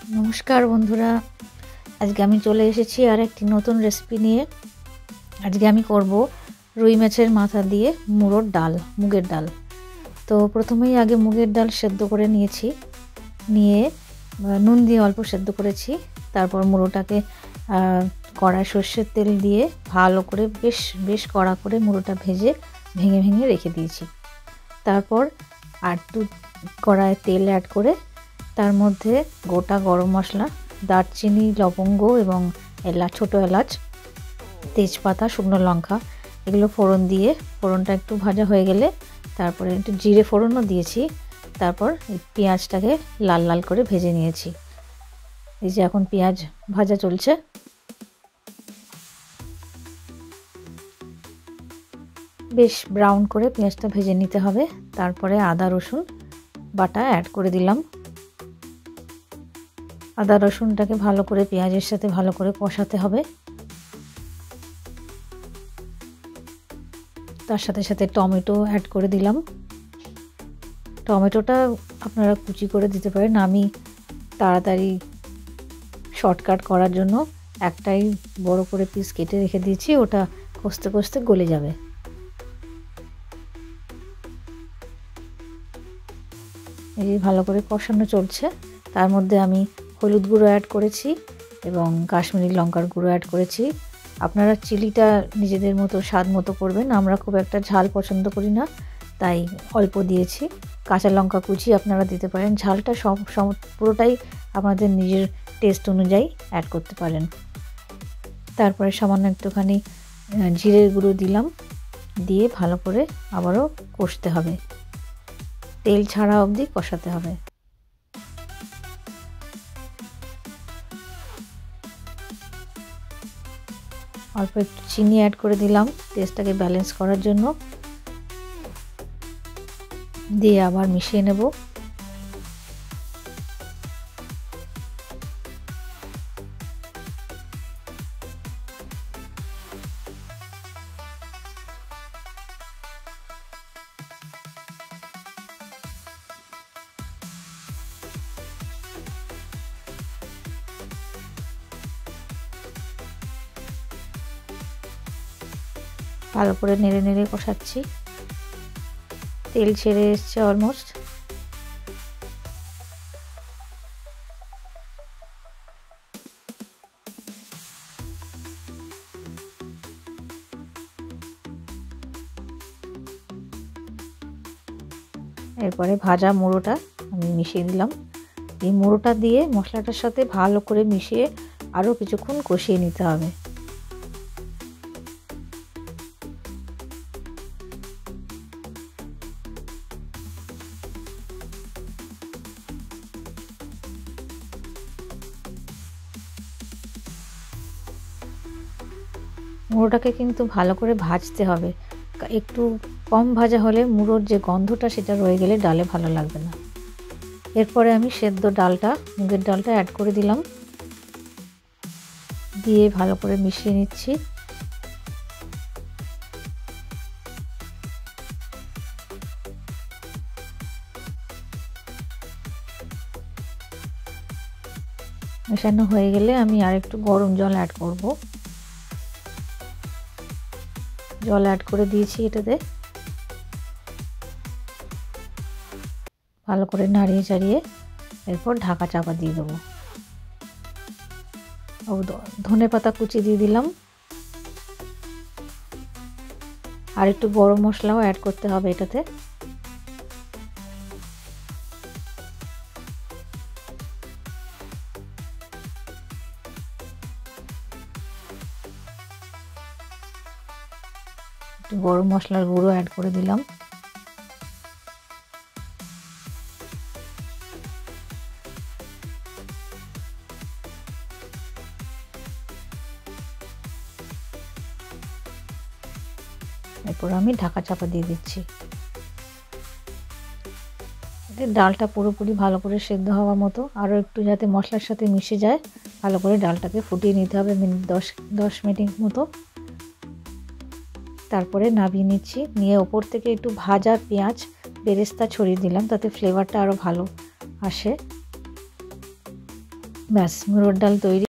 नमस्कार बंधुरा आज के आमी चले एसेछि आर एकटी नतून रेसिपि निये। आज के आमी करब रुई माछेर माथा दिए मुड़ोर डाल मुगेर डाल। तो प्रथमेई आगे मुगेर डाल सेদ্ধ करे निয়েছি, निये नुन दिए अल्प सेদ্ধ करेছি। तारपर मुड़ोटाके कड़ाई सर्षेर तेल दिए भालो करे बेश कड़ा करे मुड़ोटा भेजे भेंगे भेंगे रेखे दिएছি। तारपर आर कड़ाई तेल ऐड करे तार मध्य गोटा गरम मशला दारचिनी लवंग एवं एलाच छोटो एलाच तेजपाता शुकनो लंका एगुलो फोड़न दिए फोड़नटा एकटू भाजा हो गेले तारपरे एकटू जिरे फोड़नও दिएছি। तारपर पेঁয়াজটাকে लाल लाल करे भेजे निয়েছি। এই যে এখন পেঁয়াজ ভাজা চলছে। বেশ ব্রাউন করে পেঁয়াজটা ভেজে নিতে হবে। তারপরে আদা রসুন বাটা অ্যাড করে দিলাম। আদা রসুনটাকে ভালো করে পেঁয়াজের সাথে ভালো করে কষাতে হবে। তার সাথে সাথে টমেটো অ্যাড করে দিলাম। টমেটোটা আপনারা কুচি করে দিতে পারেন, আমি তাড়াতাড়ি শর্টকাট করার জন্য একটাই বড় করে পিস কেটে রেখে দিয়েছি, ওটা কষতে কষতে গলে যাবে। এই ভালো করে কষানো চলছে। তার মধ্যে আমি হলুদ গুঁড়ো অ্যাড করেছি এবং কাশ্মীরি লঙ্কার গুঁড়ো অ্যাড করেছি। আপনারা চিলিটা নিজেদের মতো স্বাদ মতো করবেন, আমরা খুব একটা ঝাল পছন্দ করি না তাই অল্প দিয়েছি। কাঁচা লঙ্কা কুচি আপনারা দিতে পারেন, ঝালটা সব পুরোটাই আমাদের নিজের টেস্ট অনুযায়ী অ্যাড করতে পারেন। তারপরে সামান্য একটুখানি জিরের গুঁড়ো দিলাম, দিয়ে ভালো করে আবারও কষতে হবে, তেল ছাড়া অবধি কষাতে হবে। অল্প একটু চিনি অ্যাড করে দিলাম টেস্টটাকে ব্যালেন্স করার জন্য, দিয়ে আবার মিশিয়ে নেব। ভালো করে নেড়ে নেড়ে কষাচ্ছি, তেল ছেড়ে এসছে অলমোস্ট। এরপরে ভাজা মুড়োটা আমি মিশিয়ে দিলাম। এই মুড়োটা দিয়ে মশলাটার সাথে ভালো করে মিশিয়ে আরও কিছুক্ষণ কষিয়ে নিতে হবে। মুড়োটাকে কিন্তু ভালো করে ভাজতে হবে, একটু কম ভাজা হলে মুড়োর যে গন্ধটা সেটা রয়ে গেলে ডালে ভালো লাগবে না। এরপরে আমি সেদ্ধ ডালটা মুগের ডালটা অ্যাড করে দিলাম, দিয়ে ভালো করে মিশিয়ে নিচ্ছি। মেশানো হয়ে গেলে আমি আর একটু গরম জল অ্যাড করব। জল অ্যাড করে দিয়েছি এটাতে, ভালো করে নাড়িয়ে চাড়িয়ে এরপর ঢাকা চাপা দিয়ে দেবো। ধনেপাতা কুচি দিয়ে দিলাম, আর একটু গরম মশলাও অ্যাড করতে হবে এটাতে। একটু গরম মশলার গুঁড়ো অ্যাড করে দিলাম। এরপর আমি ঢাকা চাপা দিয়ে দিচ্ছি। ডালটা পুরোপুরি ভালো করে সেদ্ধ হওয়ার মতো আরও একটু যাতে মশলার সাথে মিশে যায় ভালো করে ডালটাকে ফুটিয়ে নিতে হবে মিনিট 10 মিনিট মতো। তারপরে নামিয়ে নিচ্ছি, নিয়ে ওপর থেকে একটু ভাজা পেঁয়াজ বেরেস্তা ছড়িয়ে দিলাম, তাতে ফ্লেভারটা আরও ভালো আসে। ব্যাস মুড়োর ডাল তৈরি।